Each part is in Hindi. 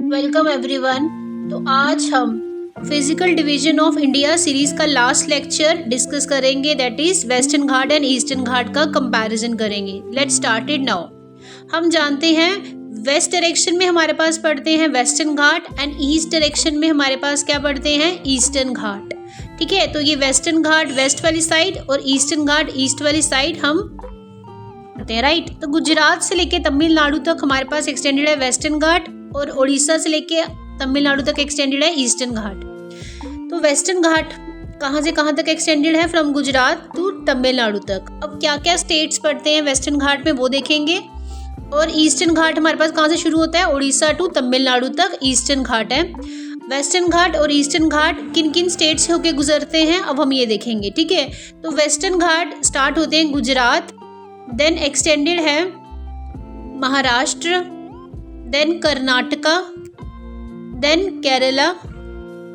Welcome everyone. तो आज हम physical division of India series का लास्ट लेक्चर डिस्कस करेंगे, that is western Ghat and eastern Ghat का कंपैरिजन करेंगे। Let's start it now. हम जानते हैं वेस्ट डायरेक्शन में हमारे पास पड़ते हैं western Ghat and east direction में हमारे पास क्या पड़ते हैं, ईस्टर्न घाट। ठीक है, तो ये वेस्टर्न घाट वेस्ट वाली साइड और ईस्टर्न घाट ईस्ट वाली साइड हम पढ़ते हैं, राइट। तो गुजरात से लेके तमिलनाडु तक हमारे पास एक्सटेंडेड है वेस्टर्न घाट और उड़ीसा से लेके तमिलनाडु तक एक्सटेंडेड है ईस्टर्न घाट। तो वेस्टर्न घाट कहाँ से कहाँ तक एक्सटेंडेड है, फ्रॉम गुजरात टू तमिलनाडु तक। अब क्या क्या स्टेट्स पड़ते हैं वेस्टर्न घाट में वो देखेंगे। और ईस्टर्न घाट हमारे पास कहाँ से शुरू होता है, उड़ीसा टू तमिलनाडु तक ईस्टर्न घाट है। वेस्टर्न घाट और ईस्टर्न घाट किन किन स्टेट से होके गुजरते हैं अब हम ये देखेंगे। ठीक है, तो वेस्टर्न घाट स्टार्ट होते हैं गुजरात, देन एक्सटेंडेड है Maharashtra, then Karnataka, then Kerala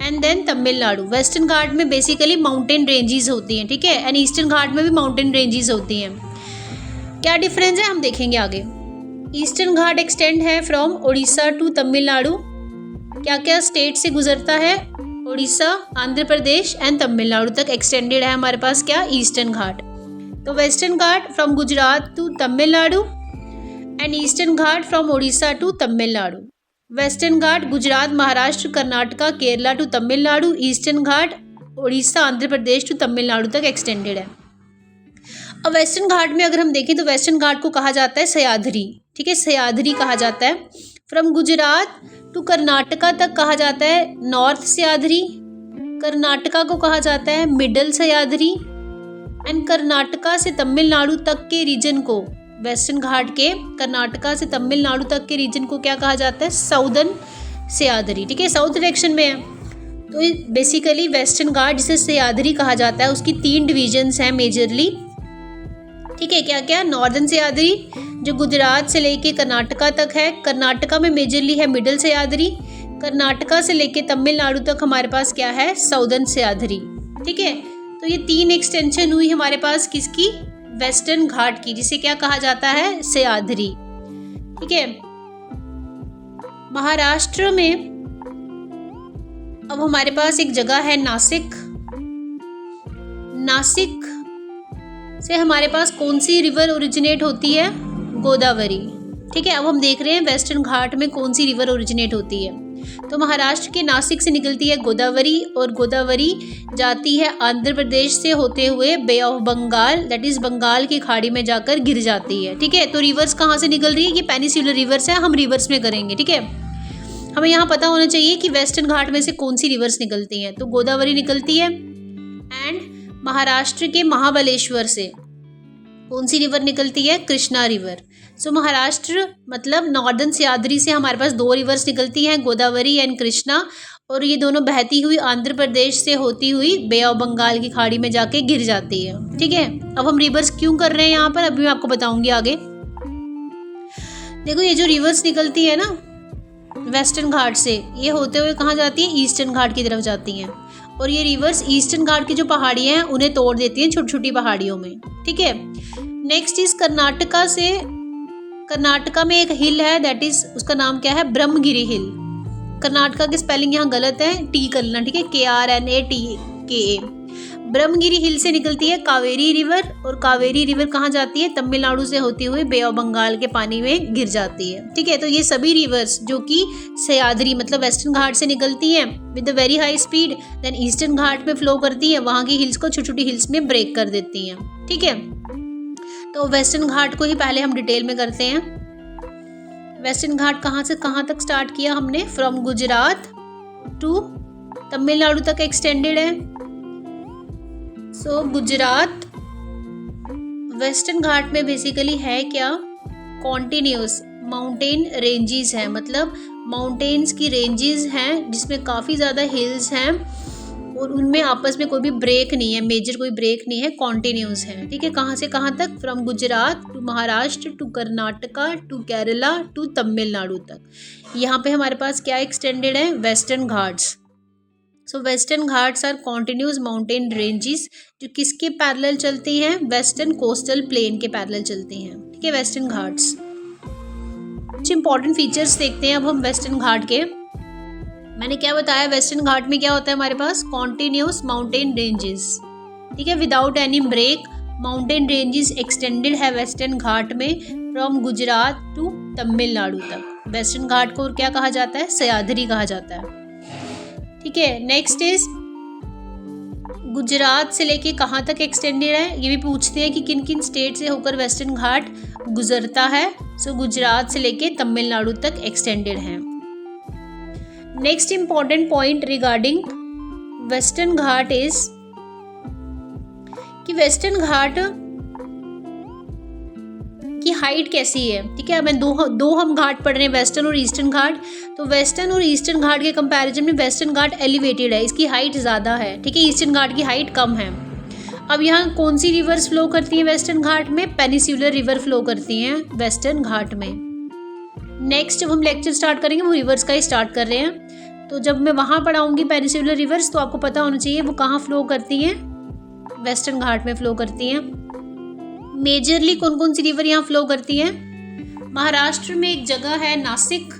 and then Tamil Nadu. Western Ghat में बेसिकली माउंटेन रेंजेस होती हैं, ठीक है, एंड ईस्टर्न घाट में भी माउंटेन रेंजेस होती हैं। क्या डिफरेंस है हम देखेंगे आगे। ईस्टर्न घाट एक्सटेंड है फ्रॉम उड़ीसा टू तमिलनाडु। क्या क्या स्टेट से गुजरता है, उड़ीसा, आंध्र प्रदेश एंड तमिलनाडु तक एक्सटेंडेड है हमारे पास क्या, ईस्टर्न घाट। तो Western Ghat from Gujarat to Tamil Nadu and eastern Ghat from Orissa to Tamil Nadu. Western Ghat Gujarat, Maharashtra, Karnataka, Kerala to Tamil Nadu. Eastern Ghat Orissa, Andhra Pradesh to Tamil Nadu तक एक्सटेंडेड है। अब वेस्टर्न घाट में अगर हम देखें तो वेस्टर्न घाट को कहा जाता है सह्याद्री। ठीक है, सह्याद्री कहा जाता है। फ्रॉम गुजरात टू कर्नाटका तक कहा जाता है नॉर्थ सह्याद्री। कर्नाटका को कहा जाता है मिडल सह्याद्री एंड कर्नाटका से तमिलनाडु तक के रीजन को, वेस्टर्न घाट के कर्नाटका से तमिलनाडु तक के रीजन को क्या कहा जाता है, साउदर्न सह्याद्री। ठीक है, साउथ डायरेक्शन में है। तो बेसिकली वेस्टर्न घाट जिसे सह्याद्री कहा जाता है उसकी 3 डिविजन्स हैं मेजरली। ठीक है, क्या क्या, नॉर्दर्न सह्याद्री जो गुजरात से लेके कर्नाटका तक है, कर्नाटका में मेजरली है मिडल सह्याद्री, कर्नाटका से लेके तमिलनाडु तक हमारे पास क्या है, साउदर्न सह्याद्री। ठीक है, तो ये 3 एक्सटेंशन हुई हमारे पास किसकी, वेस्टर्न घाट की, जिसे क्या कहा जाता है, सह्याद्री। ठीक है, महाराष्ट्र में अब हमारे पास एक जगह है नासिक। नासिक से हमारे पास कौन सी रिवर ओरिजिनेट होती है, गोदावरी। ठीक है, अब हम देख रहे हैं वेस्टर्न घाट में कौन सी रिवर ओरिजिनेट होती है। तो महाराष्ट्र के नासिक से निकलती है गोदावरी और गोदावरी जाती है आंध्र प्रदेश से होते हुए bay of Bengal, that is Bengal की खाड़ी में जाकर गिर जाती है। ठीक है, तो रिवर्स कहाँ से निकल रही है, ये पेनिसुलर रिवर्स है, हम रिवर्स में करेंगे। ठीक है, हमें यहाँ पता होना चाहिए कि वेस्टर्न घाट में से कौन सी रिवर्स निकलती हैं। तो गोदावरी निकलती है एंड महाराष्ट्र के महाबलेश्वर से कौन सी रिवर निकलती है, कृष्णा रिवर। सो महाराष्ट्र मतलब नॉर्दर्न सह्याद्री से हमारे पास 2 रिवर्स निकलती हैं, गोदावरी एंड कृष्णा, और ये दोनों बहती हुई आंध्र प्रदेश से होती हुई बे ऑफ बंगाल की खाड़ी में जाके गिर जाती है। ठीक है, अब हम रिवर्स क्यों कर रहे हैं यहाँ पर, अभी मैं आपको बताऊंगी आगे। देखो ये जो रिवर्स निकलती है ना वेस्टर्न घाट से, ये होते हुए कहाँ जाती है, ईस्टर्न घाट की तरफ जाती हैं, और ये रिवर्स ईस्टर्न घाट की जो पहाड़ियाँ हैं उन्हें तोड़ देती हैं छोटी छोटी पहाड़ियों में। ठीक है, नेक्स्ट इज कर्नाटका से, कर्नाटका में एक हिल है, दैट इज उसका नाम क्या है, ब्रह्मगिरी हिल। कर्नाटका की स्पेलिंग यहाँ गलत है, टी कर लेना। ठीक है, KRNATKA। ब्रह्मगिरी हिल से निकलती है कावेरी रिवर, और कावेरी रिवर कहाँ जाती है, तमिलनाडु से होती हुई बे ऑफ बंगाल के पानी में गिर जाती है। ठीक है, तो ये सभी रिवर्स जो कि सह्याद्री मतलब वेस्टर्न घाट से निकलती हैं with a very high speed, then eastern Ghat में फ्लो करती हैं, वहाँ की हिल्स को छोटी छोटी हिल्स में ब्रेक कर देती हैं। ठीक है, तो वेस्टर्न घाट को ही पहले हम डिटेल में करते हैं। वेस्टर्न घाट कहाँ से कहाँ तक स्टार्ट किया हमने, फ्रॉम गुजरात टू तमिलनाडु तक एक्सटेंडेड है। सो गुजरात वेस्टर्न घाट में बेसिकली है क्या, कॉन्टिन्यूस माउंटेन रेंजेस हैं, मतलब माउंटेन्स की रेंजेस हैं जिसमें काफ़ी ज़्यादा हिल्स हैं और उनमें आपस में कोई भी ब्रेक नहीं है, मेजर कोई ब्रेक नहीं है, कॉन्टिन्यूस है। ठीक है, कहाँ से कहाँ तक, from Gujarat to Maharashtra to Karnataka to Kerala to Tamil Nadu तक। यहाँ पे हमारे पास क्या एक्सटेंडेड है, Western Ghats. So Western Ghats are continuous mountain ranges जो किसके पैरेलल चलती हैं, वेस्टर्न कोस्टल प्लेन के पैरेलल चलती हैं। ठीक है, वेस्टर्न घाट्स। कुछ इंपॉर्टेंट फीचर्स देखते हैं अब हम वेस्टर्न घाट के। मैंने क्या बताया, वेस्टर्न घाट में क्या होता है हमारे पास, कॉन्टिन्यूस माउंटेन रेंजेस, ठीक है, without any break mountain ranges extended है वेस्टर्न घाट में फ्रॉम गुजरात टू तमिलनाडु तक। वेस्टर्न घाट को क्या कहा जाता है, सह्याद्री कहा जाता है, ठीक है। नेक्स्ट इज गुजरात से लेके कहाँ तक एक्सटेंडेड है, ये भी पूछते हैं कि किन किन स्टेट से होकर वेस्टर्न घाट गुजरता है। सो गुजरात से लेके तमिलनाडु तक एक्सटेंडेड है। Next important point regarding Western Ghat is कि वेस्टर्न घाट की हाइट कैसी है, ठीक है। मैं दो हम घाट पढ़ रहे हैं, वेस्टर्न और ईस्टर्न घाट। तो वेस्टर्न और ईस्टर्न घाट के कंपैरिजन में वेस्टर्न घाट एलिवेटेड है, इसकी हाइट ज़्यादा है, ठीक है। ईस्टर्न घाट की हाइट कम है। अब यहाँ कौन सी रिवर्स फ्लो करती हैं वेस्टर्न घाट में, पेनिसुलर रिवर फ्लो करती हैं वेस्टर्न घाट में। नेक्स्ट जब हम लेक्चर स्टार्ट करेंगे वो रिवर्स का ही स्टार्ट कर रहे हैं। तो जब मैं वहाँ पढ़ाऊँगी पेनिसुलर रिवर्स, तो आपको पता होना चाहिए वो कहाँ फ्लो करती हैं, वेस्टर्न घाट में फ्लो करती हैं। मेजरली कौन कौन सी रिवर यहाँ फ्लो करती हैं, महाराष्ट्र में एक जगह है नासिक,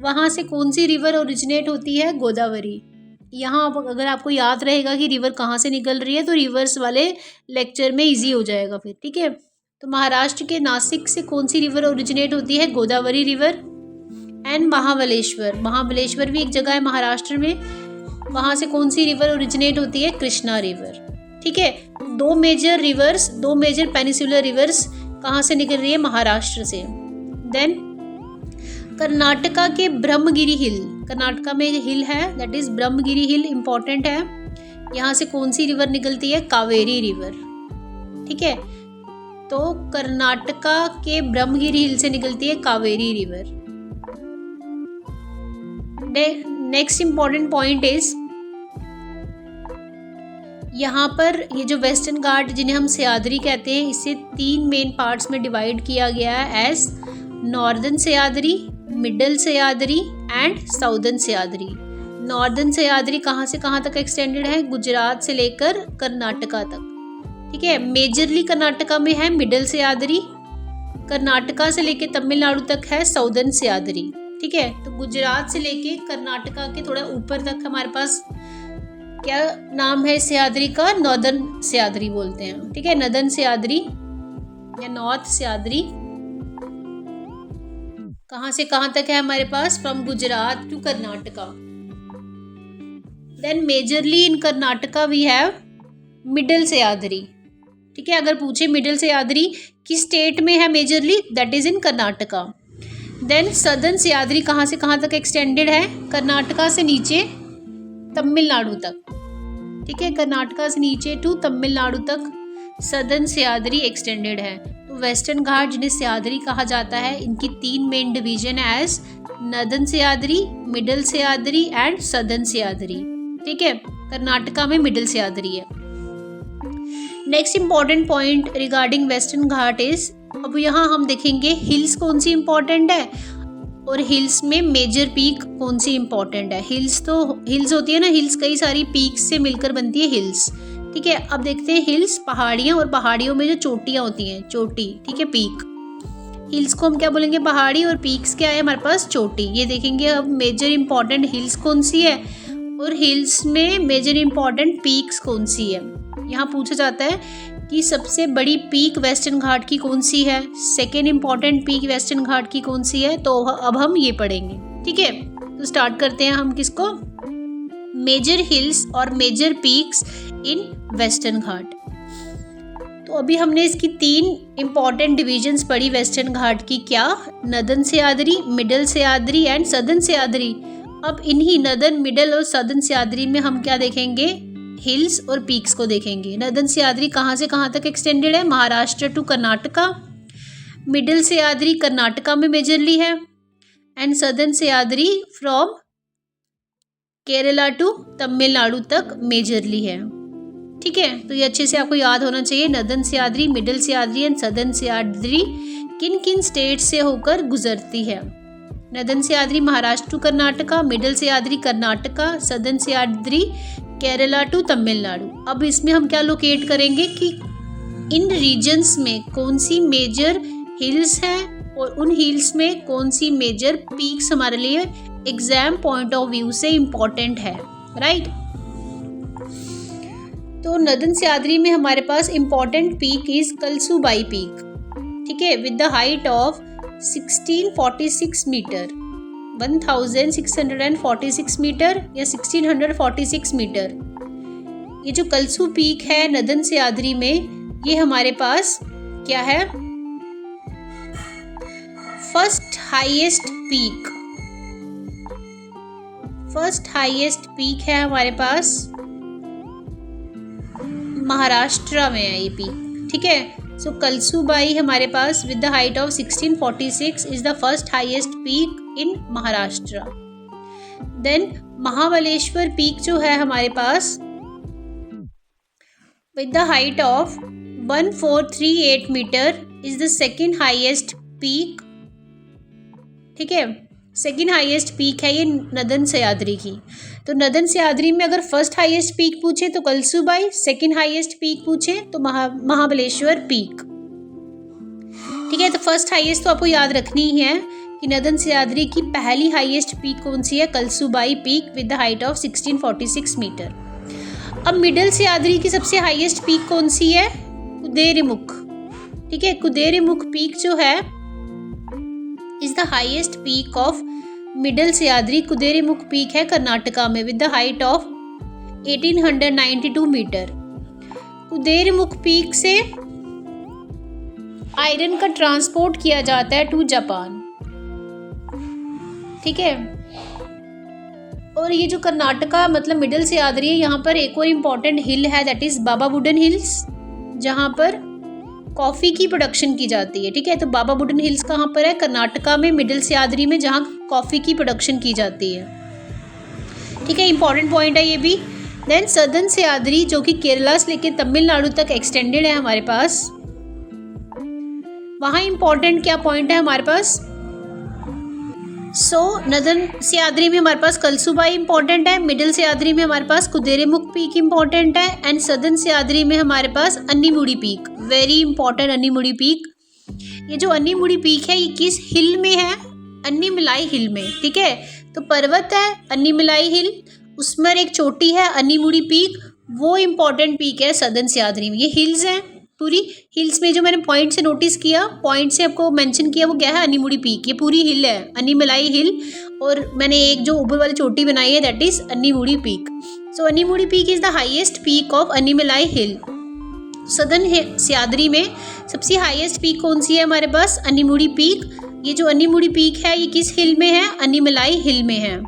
वहाँ से कौन सी रिवर ओरिजिनेट होती है, गोदावरी। यहाँ अगर आपको याद रहेगा कि रिवर कहाँ से निकल रही है तो रिवर्स वाले लेक्चर में इजी हो जाएगा फिर, ठीक है। तो महाराष्ट्र के नासिक से कौन सी रिवर ओरिजिनेट होती है, गोदावरी रिवर। एंड महाबलेश्वर भी एक जगह है महाराष्ट्र में, वहाँ से कौन सी रिवर ओरिजिनेट होती है, कृष्णा रिवर, ठीक है। दो मेजर पेनिसुलर रिवर्स कहाँ से निकल रही है, महाराष्ट्र से। देन कर्नाटका के ब्रह्मगिरी हिल, कर्नाटका में हिल है that is Brahmagiri hill, important है। यहाँ से कौन सी रिवर निकलती है, कावेरी रिवर, ठीक है। तो कर्नाटका के ब्रह्मगिरी हिल से निकलती है Kaveri river. Next important point is यहाँ पर ये जो वेस्टर्न घाट जिन्हें हम सह्याद्री कहते हैं, इसे 3 मेन पार्ट्स में डिवाइड किया गया है as northern Sahyadri, middle Sahyadri and southern Sahyadri. Northern Sahyadri कहाँ से कहाँ तक एक्सटेंडेड है, गुजरात से लेकर कर्नाटका तक, ठीक है। मेजरली कर्नाटका में है मिडल सह्याद्री, कर्नाटका से लेकर तमिलनाडु तक है साउदर्न सह्याद्री, ठीक है। तो गुजरात से लेके कर्नाटका के थोड़ा ऊपर तक हमारे पास क्या नाम है सह्याद्री का, नॉर्दर्न सह्याद्री बोलते हैं, ठीक है। नॉर्दर्न सह्याद्री या नॉर्थ सह्याद्री कहाँ से कहाँ तक है हमारे पास, from Gujarat to Karnataka. Then majorly in Karnataka we have middle Sahyadri, ठीक है। अगर पूछे मिडल सह्याद्री किस स्टेट में है majorly, that is in Karnataka. Then southern Sahyadri कहाँ से कहाँ तक एक्सटेंडेड है, कर्नाटका से नीचे तमिलनाडु तक, ठीक है। कर्नाटका से नीचे टू तमिलनाडु तक सदर्न सह्याद्री एक्सटेंडेड है। तो वेस्टर्न घाट जिन्हें सह्याद्री कहा जाता है, इनकी 3 main division as northern Sahyadri, middle Sahyadri and southern Sahyadri, ठीक है। कर्नाटका में मिडल सह्याद्री है। Next important point regarding Western Ghat is, अब यहाँ हम देखेंगे हिल्स कौन सी इंपॉर्टेंट है और हिल्स में मेजर पीक कौन सी इंपॉर्टेंट है। हिल्स होती है ना, हिल्स कई सारी पीक्स से मिलकर बनती है हिल्स, ठीक है। अब देखते हैं हिल्स, पहाड़ियाँ, और पहाड़ियों में जो चोटियाँ होती हैं, चोटी, ठीक है, पीक। हिल्स को हम क्या बोलेंगे, पहाड़ी, और पीक्स क्या है हमारे पास, चोटी। ये देखेंगे अब मेजर इंपॉर्टेंट हिल्स कौन सी है और हिल्स में मेजर इंपॉर्टेंट पीक्स कौन सी है। यहाँ पूछा जाता है कि सबसे बड़ी पीक वेस्टर्न घाट की कौन सी है, सेकेंड इंपॉर्टेंट पीक वेस्टर्न घाट की कौन सी है। तो अब हम ये पढ़ेंगे, ठीक है। तो स्टार्ट करते हैं हम किसको, मेजर हिल्स और मेजर पीक्स इन वेस्टर्न घाट। तो अभी हमने इसकी 3 इंपॉर्टेंट डिविजन्स पढ़ी वेस्टर्न घाट की, क्या, northern Sahyadri, middle Sahyadri and southern Sahyadri. अब इन्हीं नॉर्दर्न, मिडल और सदर्न सह्याद्री में हम क्या देखेंगे, हिल्स और पीक्स को देखेंगे। नॉर्दर्न सह्याद्री कहाँ से कहाँ तक एक्सटेंडेड है, महाराष्ट्र टू कर्नाटका। मिडल सह्याद्री कर्नाटका में मेजरली है and southern Sahyadri from Kerala to Tamil Nadu तक मेजरली है, ठीक है। तो ये अच्छे से आपको याद होना चाहिए, northern Sahyadri, middle Sahyadri and southern Sahyadri किन किन स्टेट से होकर गुजरती है। Northern Sahyadri Maharashtra to Karnataka, middle Sahyadri Karnataka, southern Sahyadri Kerala to Tamil Nadu. अब इसमें हम क्या लोकेट करेंगे कि इन रीजन्स में कौन सी मेजर हिल्स हैं और उन हिल्स में कौन सी मेजर पीक्स हमारे लिए एग्जाम पॉइंट ऑफ व्यू से इम्पॉर्टेंट है, राइट। तो नदन सह्याद्री में हमारे पास important peak is Kalsubai peak, ठीक है, with the height of 1646 metre, 1646 metre या 1646 मीटर। ये जो कलसू पीक है नदन सह्याद्री में, ये हमारे पास क्या है, फर्स्ट हाईएस्ट पीक है हमारे पास, महाराष्ट्र में है ये पीक, ठीक है। सो कलसूबाई हमारे पास with the height of 1646 is the first highest peak in Maharashtra. Then Mahabaleshwar peak जो है हमारे पास with the height of 1438 metre is the second highest peak, ठीक है, सेकेंड हाईएस्ट पीक है ये नदन सह्याद्री की। तो नदन सह्याद्री में अगर फर्स्ट हाईएस्ट पीक पूछे तो कलसूबाई, सेकेंड हाईएस्ट पीक पूछे तो महाबलेश्वर पीक, ठीक है। तो फर्स्ट हाईएस्ट तो आपको याद रखनी ही है कि नदन सह्याद्री की पहली हाईएस्ट पीक कौन सी है, Kalsubai peak with the height of 1646 metre. अब मिडिल सह्याद्री की सबसे हाईएस्ट पीक कौन सी है, कुदेरेमुख, ठीक है। कुदेरेमुख पीक जो है is the highest peak of middle Sahyadri. Kudremukh peak है कर्नाटका में with the height of 1892 metre. Kudremukh peak से आयरन का ट्रांसपोर्ट किया जाता है टू जापान, ठीक है। और ये जो कर्नाटका मतलब मिडिल सह्याद्री है, यहाँ पर एक और इम्पॉर्टेंट हिल है, that is Baba Budan hills, जहाँ पर कॉफ़ी की प्रोडक्शन की जाती है, ठीक है। तो बाबा बुडन हिल्स कहाँ पर है, कर्नाटका में मिडिल सह्याद्री में, जहाँ कॉफ़ी की प्रोडक्शन की जाती है, ठीक है। इंपॉर्टेंट पॉइंट है ये भी। देन सदर्न सह्याद्री जो कि केरला से लेकर तमिलनाडु तक एक्सटेंडेड है हमारे पास, वहाँ इंपॉर्टेंट क्या पॉइंट है हमारे पास। नदन सह्याद्री में हमारे पास कलसूबाई इंपॉर्टेंट है, मिडिल सह्याद्री में हमारे पास कुदेरेमुख पीक इंपॉर्टेंट है, एंड सदर्न सह्याद्री में हमारे पास अन्नीमुड़ी पीक, वेरी इंपॉर्टेंट अन्नीमुड़ी पीक। ये जो अन्नीमुड़ी पीक है ये किस हिल में है, अन्नीमलाई हिल में, ठीक है। तो पर्वत है अन्नीमलाई हिल, उसमें एक चोटी है अन्नीमुड़ी पीक, वो इम्पॉर्टेंट पीक है सदर्न सह्याद्री में। ये हिल्स हैं पूरी, हिल्स में जो मैंने पॉइंट से नोटिस किया, पॉइंट से आपको मेंशन किया, वो क्या है, अन्नीमुड़ी पीक, ये पूरी हिल है अन्नीमलाई हिल, और मैंने एक जो ऊपर वाली चोटी बनाई है that is Anamudi peak. So Anamudi peak is the highest peak of Anamalai hill. Southern Sahyadri में सबसे हाईएस्ट पीक कौन सी है हमारे पास, अन्नीमुड़ी पीक। ये जो अन्नीमुड़ी पीक है ये किस हिल में है, अन्नीमलाई हिल में है,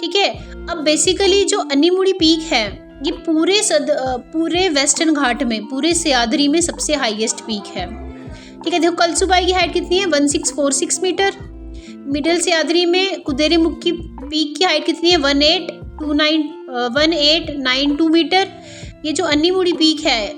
ठीक है। अब बेसिकली जो अन्नीमुड़ी पीक है ये पूरे वेस्टर्न घाट में, पूरे सह्याद्री में सबसे हाईएस्ट पीक है, ठीक है। देखो कलसूबाई की हाइट कितनी है, 1646 मीटर। मिडिल सह्याद्री में कुदेरेमुख की पीक की हाइट कितनी है, 1892 मीटर। ये जो अन्नीमुड़ी पीक है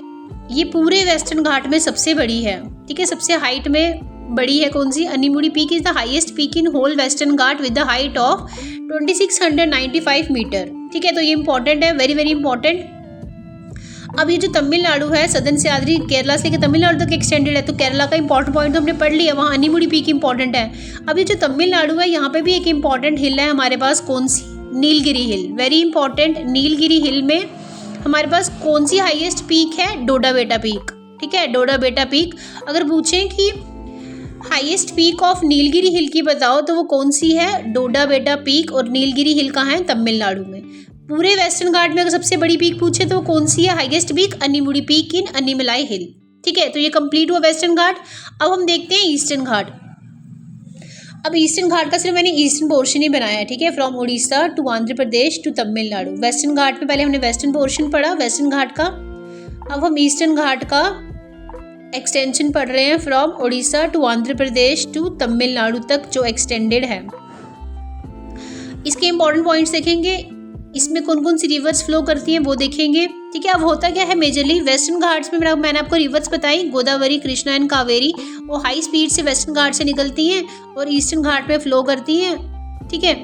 ये पूरे वेस्टर्न घाट में सबसे बड़ी है, ठीक है, सबसे हाइट में बड़ी है कौन सी, Anamudi peak is the highest peak in whole western Ghat with the height of 2695 metre, ठीक है। तो ये इंपॉर्टेंट है, वेरी वेरी इंपॉर्टेंट। अब ये जो तमिलनाडु है, सदर्न सह्याद्री केरला से लेकर तमिलनाडु तक एक्सटेंडेड है, तो केरला का इंपॉर्टेंट पॉइंट तो हमने पढ़ लिया, वहाँ अन्नीमुड़ी पीक इंपॉर्टेंट है। अब ये जो तमिलनाडु है यहाँ पे भी एक इंपॉर्टेंट हिल है हमारे पास, कौन सी, नीलगिरी हिल, वेरी इंपॉर्टेंट। नीलगिरी हिल में हमारे पास कौन सी हाईएस्ट पीक है, डोडा बेटा पीक, ठीक है, डोडा बेटा पीक। अगर पूछें कि हाईएस्ट पीक ऑफ नीलगिरी हिल की बताओ तो वो कौन सी है, डोडा बेटा पीक, और नीलगिरी हिल कहाँ है, तमिलनाडु में। पूरे वेस्टर्न घाट में अगर सबसे बड़ी पीक पूछे तो वो कौन सी है, हाईएस्ट पीक, अन्नीमुड़ी पीक इन अन्नीमलाई हिल, ठीक है। तो ये कंप्लीट हुआ वेस्टर्न घाट। अब हम देखते हैं ईस्टर्न घाट। अब ईस्टर्न घाट का सिर्फ मैंने ईस्टर्न पोर्शन ही बनाया है, ठीक है, from Orissa to Andhra Pradesh to Tamil Nadu. Western Ghat में पहले हमने वेस्टर्न पोर्शन पढ़ा वेस्टर्न घाट का, अब हम ईस्टर्न घाट का एक्सटेंशन पढ़ रहे हैं from Orissa to Andhra Pradesh to Tamil Nadu तक जो एक्सटेंडेड है। इसके इंपॉर्टेंट पॉइंट्स देखेंगे, इसमें कौन कौन सी रिवर्स फ्लो करती हैं वो देखेंगे, ठीक है। अब होता क्या है मेजरली वेस्टर्न घाट्स में मैंने आपको रिवर्स बताई, गोदावरी, कृष्णा एंड कावेरी, वो हाई स्पीड से वेस्टर्न घाट से निकलती हैं और ईस्टर्न घाट में फ्लो करती हैं, ठीक है।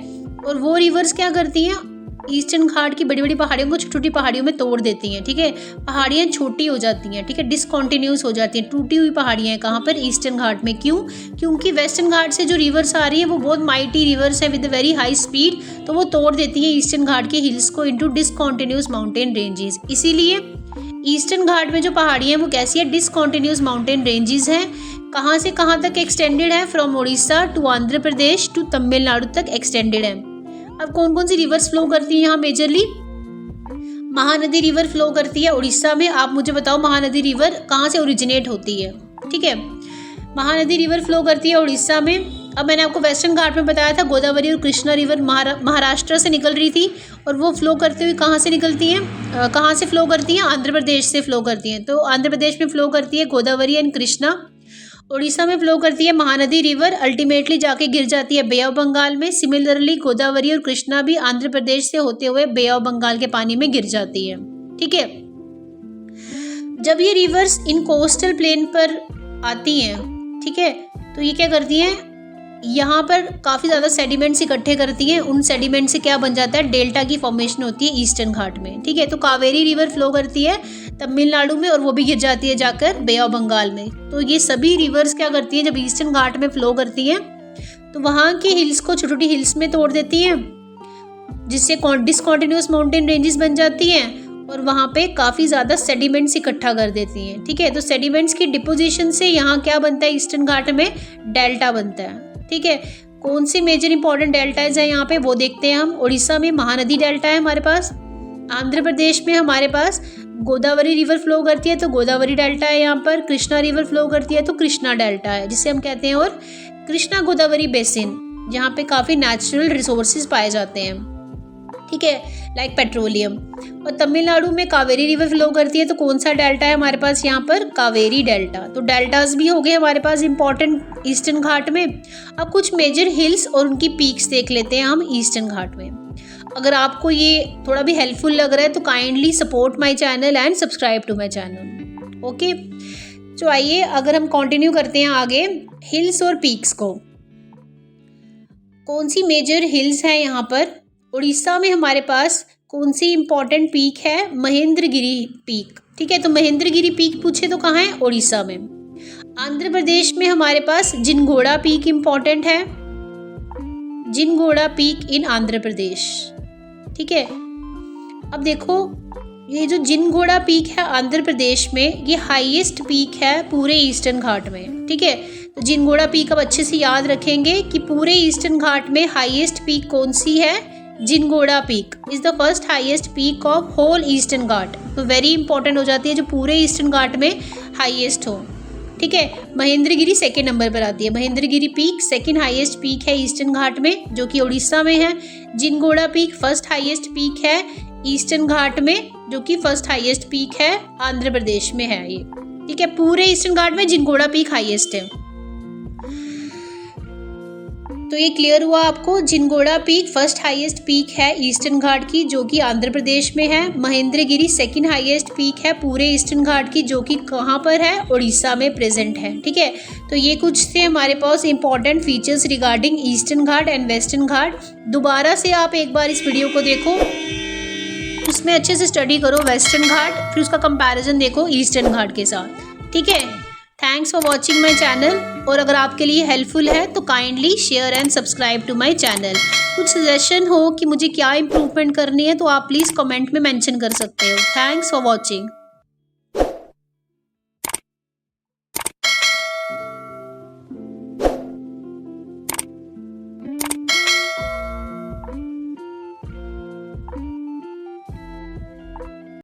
और वो रिवर्स क्या करती हैं, ईस्टर्न घाट की बड़ी बड़ी पहाड़ियों को छोटी छोटी पहाड़ियों में तोड़ देती हैं, ठीक है। पहाड़ियाँ छोटी हो जाती हैं, ठीक है, डिसकॉन्टिन्यूस हो जाती हैं, टूटी हुई पहाड़ियाँ हैं कहाँ पर, ईस्टर्न घाट में। क्यों? क्योंकि वेस्टर्न घाट से जो रिवर्स आ रही है वो बहुत माइटी रिवर्स है विद वेरी हाई स्पीड, तो वो तोड़ देती है ईस्टर्न घाट के हिल्स को इनटू डिसकॉन्टिन्यूस माउंटेन रेंजेस। इसीलिए ईस्टर्न घाट में जो पहाड़ियाँ हैं वो कैसी है, डिसकॉन्टिन्यूस माउंटेन रेंजेस हैं। कहाँ से कहाँ तक एक्सटेंडेड है, from Orissa to Andhra Pradesh to Tamil Nadu तक एक्सटेंडेड है। अब कौन कौन सी रिवर्स फ्लो करती है यहाँ मेजरली? महानदी रिवर फ्लो करती है उड़ीसा में। आप मुझे बताओ महानदी रिवर कहाँ से ओरिजिनेट होती है, ठीक है। महानदी रिवर फ्लो करती है उड़ीसा में। अब मैंने आपको वेस्टर्न घाट में बताया था गोदावरी और कृष्णा रिवर महाराष्ट्र से निकल रही थी, और वो फ्लो करते हुए कहाँ से निकलती हैं, कहाँ से फ्लो करती हैं, आंध्र प्रदेश से फ्लो करती हैं। तो आंध्र प्रदेश में फ्लो करती है गोदावरी एंड कृष्णा। उड़ीसा में फ्लो करती है महानदी रिवर, अल्टीमेटली जाके गिर जाती है बे ऑफ बंगाल में। सिमिलरली गोदावरी और कृष्णा भी आंध्र प्रदेश से होते हुए बे ऑफ बंगाल के पानी में गिर जाती है, ठीक है। जब ये रिवर्स इन कोस्टल प्लेन पर आती हैं, ठीक है, तो ये क्या करती हैं, यहाँ पर काफ़ी ज़्यादा सेडिमेंट्स इकट्ठे करती हैं। उन सेडिमेंट से क्या बन जाता है, डेल्टा की फॉर्मेशन होती है ईस्टर्न घाट में, ठीक है। तो कावेरी रिवर फ्लो करती है तमिलनाडु में, और वो भी गिर जाती है जाकर बे ऑफ बंगाल में। तो ये सभी रिवर्स क्या करती हैं, जब ईस्टर्न घाट में फ्लो करती हैं तो वहाँ के हिल्स को छोटी छोटी हिल्स में तोड़ देती हैं, जिससे डिसकॉन्टिन्यूस माउंटेन रेंजेस बन जाती हैं, और वहाँ पे काफ़ी ज़्यादा सेडिमेंट्स इकट्ठा कर देती हैं, ठीक है। तो सेडिमेंट्स की डिपोजिशन से यहाँ क्या बनता है, ईस्टर्न घाट में डेल्टा बनता है, ठीक है। कौन सी मेजर इंपॉर्टेंट डेल्टाज है यहाँ पे वो देखते हैं हम। उड़ीसा में महानदी डेल्टा है हमारे पास, आंध्र प्रदेश में हमारे पास गोदावरी रिवर फ्लो करती है तो गोदावरी डेल्टा है यहाँ पर, कृष्णा रिवर फ्लो करती है तो कृष्णा डेल्टा है, जिसे हम कहते हैं और कृष्णा गोदावरी बेसिन, जहाँ पे काफ़ी नेचुरल रिसोर्सेज पाए जाते हैं, ठीक है, लाइक पेट्रोलियम। और तमिलनाडु में कावेरी रिवर फ्लो करती है तो कौन सा डेल्टा है हमारे पास यहाँ पर, कावेरी डेल्टा। तो डेल्टाज भी हो गए हमारे पास इंपॉर्टेंट ईस्टर्न घाट में। अब कुछ मेजर हिल्स और उनकी पीक्स देख लेते हैं हम ईस्टर्न घाट में। अगर आपको ये थोड़ा भी हेल्पफुल लग रहा है तो kindly support my channel and subscribe to my channel, okay. तो आइए अगर हम कंटिन्यू करते हैं आगे हिल्स और पीक्स को। कौन सी मेजर हिल्स है यहाँ पर? उड़ीसा में हमारे पास कौन सी इंपॉर्टेंट पीक है? महेंद्रगिरी पीक, ठीक है। तो महेंद्रगिरी पीक पूछे तो कहाँ है? उड़ीसा में। आंध्र प्रदेश में हमारे पास जिनगोड़ा पीक इंपॉर्टेंट है, जिनगोड़ा पीक इन आंध्र प्रदेश, ठीक है। अब देखो ये जो जिनगोड़ा पीक है आंध्र प्रदेश में, ये हाईएस्ट पीक है पूरे ईस्टर्न घाट में, ठीक है। तो जिनगोड़ा पीक अब अच्छे से याद रखेंगे कि पूरे ईस्टर्न घाट में हाईएस्ट पीक कौन सी है? Jindhagada peak is the first highest peak of whole eastern Ghat. तो वेरी इंपॉर्टेंट हो जाती है जो पूरे ईस्टर्न घाट में हाईएस्ट हो, ठीक है। महेंद्रगिरी सेकेंड नंबर पर आती है, Mahendragiri peak second highest peak है ईस्टर्न घाट में जो कि उड़ीसा में है। Jindhagada peak first highest peak है ईस्टर्न घाट में जो कि फर्स्ट हाईएस्ट पीक है आंध्र प्रदेश में है ये, ठीक है। पूरे ईस्टर्न घाट में जिनगोड़ा पीक हाईएस्ट है। तो ये क्लियर हुआ आपको, जिनगोड़ा पीक फर्स्ट हाईएस्ट पीक है ईस्टर्न घाट की जो कि आंध्र प्रदेश में है। महेंद्रगिरी सेकंड हाईएस्ट पीक है पूरे ईस्टर्न घाट की जो कि कहाँ पर है? उड़ीसा में प्रेजेंट है, ठीक है। तो ये कुछ थे हमारे पास important features regarding eastern Ghat and western Ghat. दोबारा से आप एक बार इस वीडियो को देखो, उसमें अच्छे से स्टडी करो वेस्टर्न घाट, फिर उसका कंपैरिजन देखो ईस्टर्न घाट के साथ, ठीक है। Thanks for watching my channel, और अगर आपके लिए हेल्पफुल है तो kindly share and subscribe to my channel. कुछ सजेशन हो कि मुझे क्या इंप्रूवमेंट करनी है तो आप प्लीज़ कमेंट में मेंशन कर सकते हो। Thanks for watching.